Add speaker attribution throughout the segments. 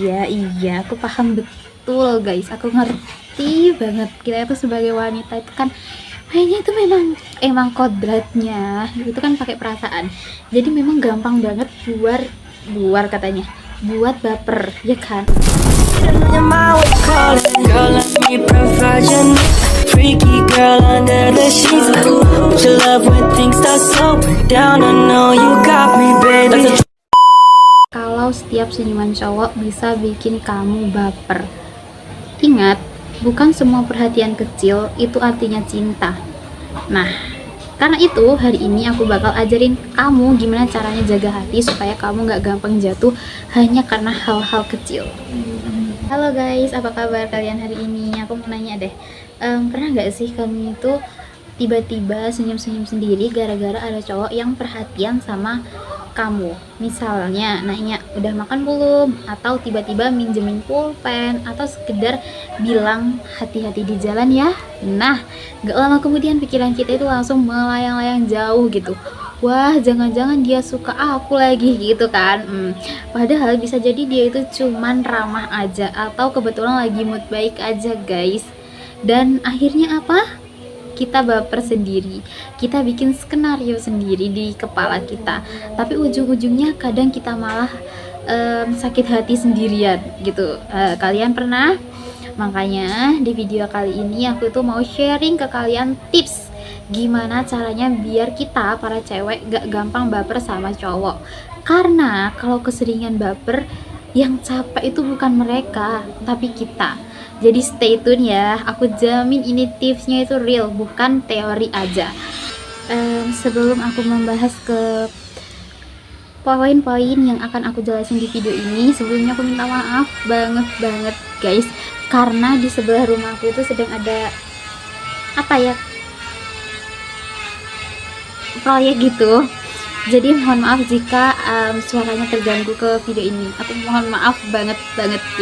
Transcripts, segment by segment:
Speaker 1: Iya, aku paham betul guys. Aku ngerti banget. Kita itu sebagai wanita itu kan kayaknya itu emang kodratnya itu kan pakai perasaan. Jadi memang gampang banget buar katanya. Buat baper, ya kan?
Speaker 2: Your mind was calling, girl, let me provide your needs. Freaky girl under the sheets. Ooh, your love when things start slowing down. I know you got me, baby.
Speaker 1: Kalau setiap senyuman cowok bisa bikin kamu baper. Ingat, bukan semua perhatian kecil itu artinya cinta. Nah, karena itu hari ini aku bakal ajarin kamu gimana caranya jaga hati supaya kamu gak gampang jatuh hanya karena hal-hal kecil. Halo guys, apa kabar kalian hari ini? Aku mau nanya deh, pernah gak sih kamu itu tiba-tiba senyum-senyum sendiri gara-gara ada cowok yang perhatian sama kamu? Misalnya nanya udah makan belum, atau tiba-tiba minjemin pulpen, atau sekedar bilang hati-hati di jalan ya. Nah, gak lama kemudian pikiran kita itu langsung melayang-layang jauh gitu. Wah, jangan-jangan dia suka aku lagi gitu kan. Padahal bisa jadi dia itu cuman ramah aja, atau kebetulan lagi mood baik aja guys. Dan akhirnya apa? Kita baper sendiri, kita bikin skenario sendiri di kepala kita, tapi ujung-ujungnya kadang kita malah sakit hati sendirian gitu. Kalian pernah? Makanya di video kali ini aku tuh mau sharing ke kalian tips gimana caranya biar kita para cewek gak gampang baper sama cowok. Karena kalau keseringan baper, yang capek itu bukan mereka tapi kita. Jadi stay tune ya, aku jamin ini tipsnya itu real, bukan teori aja. Sebelum aku membahas ke poin-poin yang akan aku jelasin di video ini, sebelumnya aku minta maaf banget guys, karena di sebelah rumah aku itu sedang ada proyek gitu. Jadi mohon maaf jika suaranya terganggu ke video ini. Aku mohon maaf banget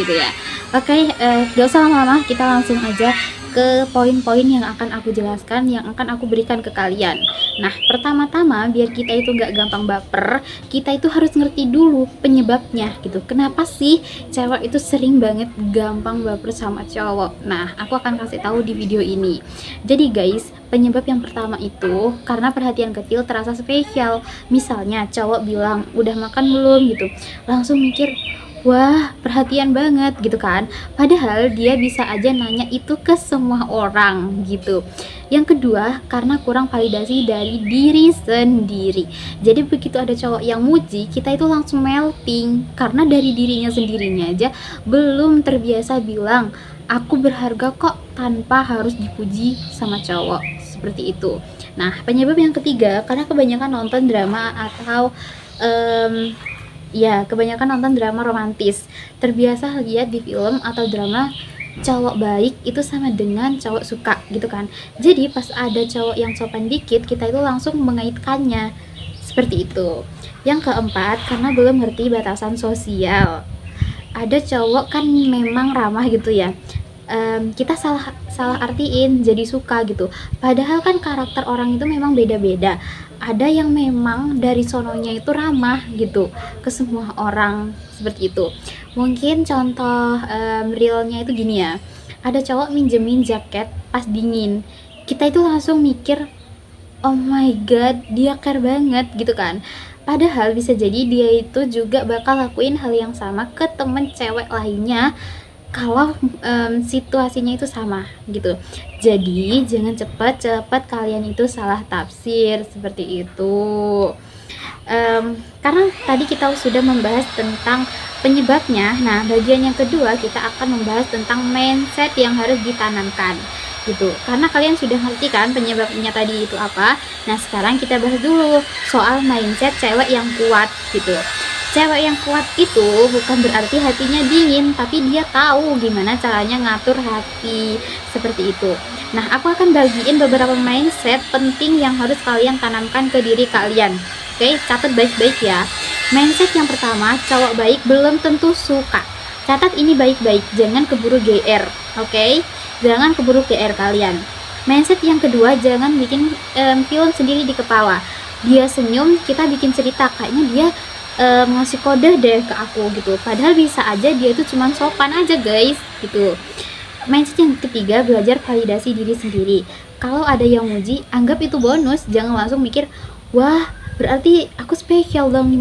Speaker 1: gitu ya. Oke, gak usah lama-lama, kita langsung aja ke poin-poin yang akan aku jelaskan, yang akan aku berikan ke kalian. Nah, pertama-tama biar kita itu gak gampang baper, kita itu harus ngerti dulu penyebabnya gitu. Kenapa sih cewek itu sering banget gampang baper sama cowok? Nah, aku akan kasih tahu di video ini. Jadi guys, penyebab yang pertama itu karena perhatian kecil terasa spesial. Misalnya cowok bilang udah makan belum gitu, langsung mikir wah perhatian banget gitu kan, padahal dia bisa aja nanya itu ke semua orang gitu. Yang kedua, karena kurang validasi dari diri sendiri. Jadi begitu ada cowok yang muji, kita itu langsung melting karena dari dirinya sendirinya aja belum terbiasa bilang aku berharga kok tanpa harus dipuji sama cowok, seperti itu. Nah, penyebab yang ketiga karena kebanyakan nonton drama atau kebanyakan nonton drama romantis. Terbiasa lihat di film atau drama cowok baik itu sama dengan cowok suka gitu kan. Jadi pas ada cowok yang sopan dikit, kita itu langsung mengaitkannya seperti itu. Yang keempat, karena belum ngerti batasan sosial. Ada cowok kan memang ramah gitu ya, kita salah artiin jadi suka gitu. Padahal kan karakter orang itu memang beda-beda. Ada yang memang dari sononya itu ramah gitu ke semua orang, seperti itu. Mungkin contoh realnya itu gini ya, ada cowok minjemin jaket pas dingin, kita itu langsung mikir oh my god dia care banget gitu kan. Padahal bisa jadi dia itu juga bakal lakuin hal yang sama ke temen cewek lainnya kalau situasinya itu sama gitu. Jadi jangan cepat kalian itu salah tafsir seperti itu. Karena tadi kita sudah membahas tentang penyebabnya. Nah, bagian yang kedua kita akan membahas tentang mindset yang harus ditanamkan gitu. Karena kalian sudah ngerti kan penyebabnya tadi itu apa. Nah, sekarang kita bahas dulu soal mindset cewek yang kuat gitu. Cewek yang kuat itu bukan berarti hatinya dingin, tapi dia tahu gimana caranya ngatur hati, seperti itu. Nah, aku akan bagiin beberapa mindset penting yang harus kalian tanamkan ke diri kalian. Oke, catat baik-baik ya. Mindset yang pertama, cowok baik belum tentu suka. Catat ini baik-baik, jangan keburu GR. Oke, jangan keburu GR kalian. Mindset yang kedua, jangan bikin film sendiri di kepala. Dia senyum, kita bikin cerita kayaknya dia ngasih kode deh ke aku gitu, padahal bisa aja dia itu cuman sopan aja guys gitu. Mindset yang ketiga, belajar validasi diri sendiri. Kalau ada yang muji, anggap itu bonus, jangan langsung mikir wah berarti aku spesial dong di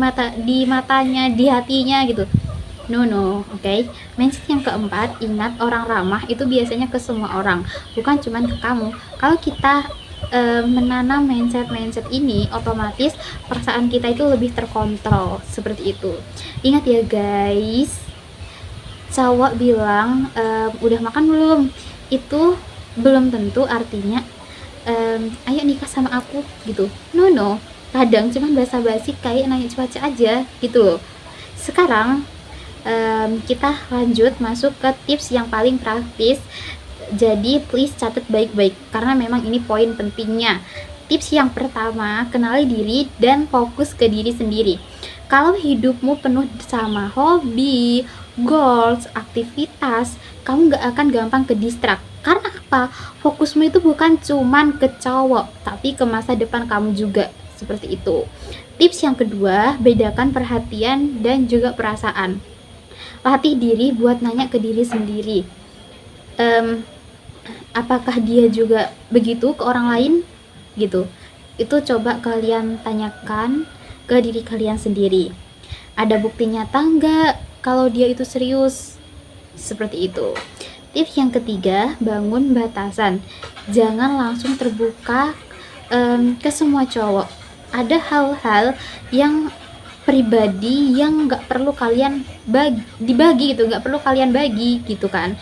Speaker 1: matanya, di hatinya gitu. No, oke. Mindset yang keempat, ingat orang ramah itu biasanya ke semua orang, bukan cuman ke kamu. Kalau kita menanam mindset ini, otomatis perasaan kita itu lebih terkontrol seperti itu. Ingat ya guys, cowok bilang udah makan belum, itu belum tentu artinya ayo nikah sama aku gitu. No, kadang cuman basa-basi kayak nanya cuaca aja gitu loh. Sekarang kita lanjut masuk ke tips yang paling praktis. Jadi please catat baik-baik karena memang ini poin pentingnya. Tips yang pertama, kenali diri dan fokus ke diri sendiri. Kalau hidupmu penuh sama hobi, goals, aktivitas, kamu gak akan gampang ke distract. Karena apa? Fokusmu itu bukan cuman ke cowok, tapi ke masa depan kamu juga. Seperti itu. Tips yang kedua, bedakan perhatian dan juga perasaan. Latih diri buat nanya ke diri sendiri. Apakah dia juga begitu ke orang lain gitu. Itu coba kalian tanyakan ke diri kalian sendiri. Ada bukti nyata nggak kalau dia itu serius? Seperti itu. Tips yang ketiga, bangun batasan. Jangan langsung terbuka ke semua cowok. Ada hal-hal yang pribadi yang nggak perlu kalian dibagi gitu, nggak perlu kalian bagi gitu kan.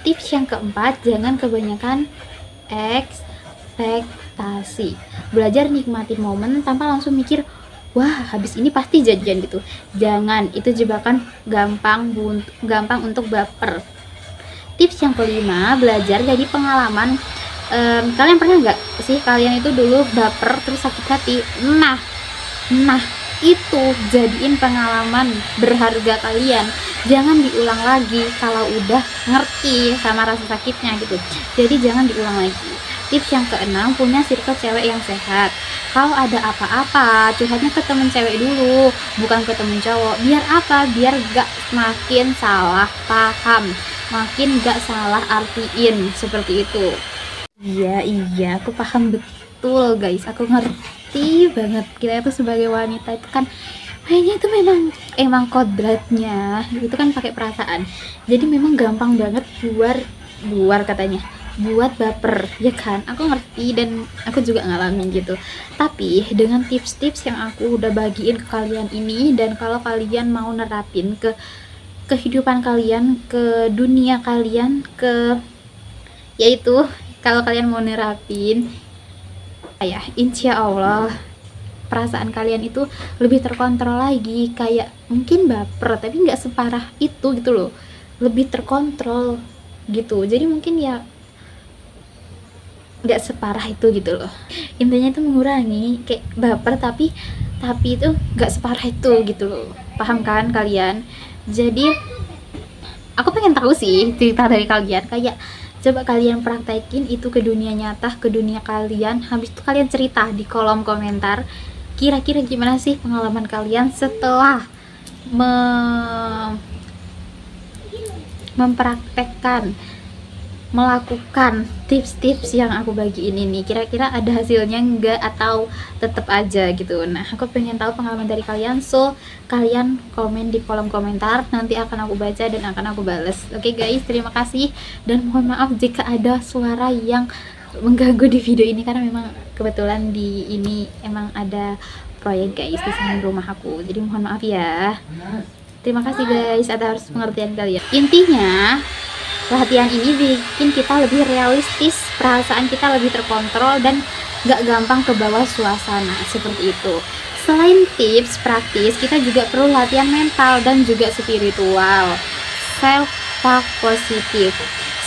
Speaker 1: Tips yang keempat, jangan kebanyakan ekspektasi. Belajar nikmati momen tanpa langsung mikir wah habis ini pasti janjian gitu. Jangan, itu jebakan gampang untuk baper. Tips yang kelima, belajar dari pengalaman. Kalian pernah nggak sih kalian itu dulu baper terus sakit hati? Nah itu jadiin pengalaman berharga kalian, jangan diulang lagi kalau udah ngerti sama rasa sakitnya gitu. Jadi jangan diulang lagi. Tips yang keenam, punya circle cewek yang sehat. Kalau ada apa-apa curhatnya ke temen cewek dulu, bukan ke temen cowok. Biar apa? Biar gak makin salah paham, makin gak salah artiin seperti itu. Iya, aku paham betul guys, aku ngerti banget. Kita itu sebagai wanita itu kan kayaknya itu emang kodratnya itu kan pakai perasaan. Jadi memang gampang banget buat baper, ya kan? Aku ngerti dan aku juga ngalamin gitu. Tapi dengan tips-tips yang aku udah bagiin ke kalian ini, dan kalau kalian mau nerapin ke kehidupan kalian, ke dunia kalian, yaitu kalau kalian mau nerapin ya insya Allah perasaan kalian itu lebih terkontrol lagi. Kayak mungkin baper tapi nggak separah itu gitu loh, lebih terkontrol gitu. Jadi mungkin ya nggak separah itu gitu loh. Intinya itu mengurangi kayak baper tapi itu nggak separah itu gitu loh. Paham kan kalian? Jadi aku pengen tahu sih cerita dari kalian. Kayak coba kalian praktekin itu ke dunia nyata, ke dunia kalian. Habis itu kalian cerita di kolom komentar kira-kira gimana sih pengalaman kalian setelah mempraktekkan, melakukan tips-tips yang aku bagiin ini. Kira-kira ada hasilnya enggak atau tetap aja gitu. Nah, aku pengen tahu pengalaman dari kalian. So, kalian komen di kolom komentar, nanti akan aku baca dan akan aku bales. Oke guys, terima kasih dan mohon maaf jika ada suara yang mengganggu di video ini karena memang kebetulan di ini emang ada proyek guys di samping rumah aku. Jadi mohon maaf ya. Terima kasih guys atas pengertian kalian. Intinya latihan ini bikin kita lebih realistis, perasaan kita lebih terkontrol dan gak gampang ke bawah suasana seperti itu. Selain tips praktis, kita juga perlu latihan mental dan juga spiritual. Self talk positif.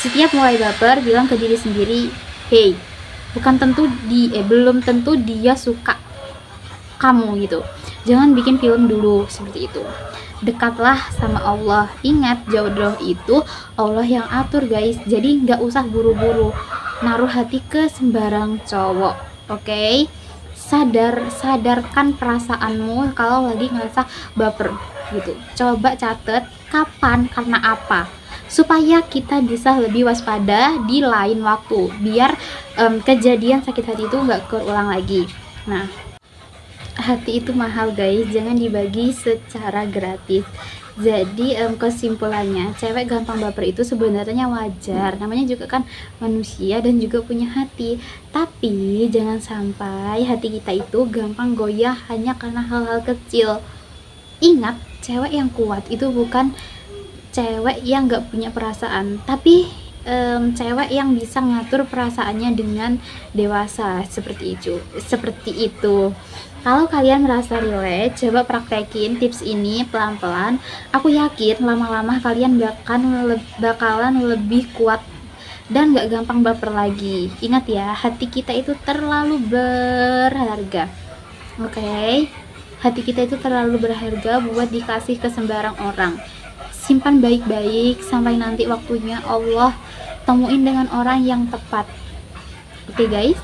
Speaker 1: Setiap mulai baper, bilang ke diri sendiri, hey, belum tentu dia suka kamu gitu. Jangan bikin film dulu seperti itu. Dekatlah sama Allah. Ingat, jodoh itu Allah yang atur guys. Jadi nggak usah buru-buru naruh hati ke sembarang cowok. Oke? sadarkan perasaanmu kalau lagi ngerasa baper gitu. Coba catet kapan, karena apa, supaya kita bisa lebih waspada di lain waktu, biar kejadian sakit hati itu nggak keulang lagi. Nah, hati itu mahal guys, jangan dibagi secara gratis. Jadi kesimpulannya, cewek gampang baper itu sebenarnya wajar, namanya juga kan manusia dan juga punya hati. Tapi jangan sampai hati kita itu gampang goyah hanya karena hal-hal kecil. Ingat, cewek yang kuat itu bukan cewek yang gak punya perasaan, tapi cewek yang bisa ngatur perasaannya dengan dewasa, seperti itu. Kalau kalian merasa relate, coba praktekin tips ini pelan-pelan. Aku yakin lama-lama kalian bakalan lebih kuat dan gak gampang baper lagi. Ingat ya, hati kita itu terlalu berharga. Oke? Hati kita itu terlalu berharga buat dikasih ke sembarang orang. Simpan baik-baik sampai nanti waktunya Allah temuin dengan orang yang tepat. Oke guys?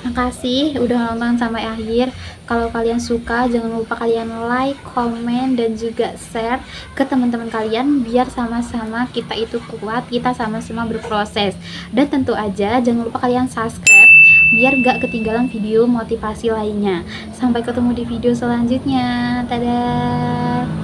Speaker 1: Makasih udah nonton sampai akhir. Kalau kalian suka, jangan lupa kalian like, komen, dan juga share ke teman-teman kalian biar sama-sama kita itu kuat, kita sama-sama berproses. Dan tentu aja jangan lupa kalian subscribe biar gak ketinggalan video motivasi lainnya. Sampai ketemu di video selanjutnya. Dadah.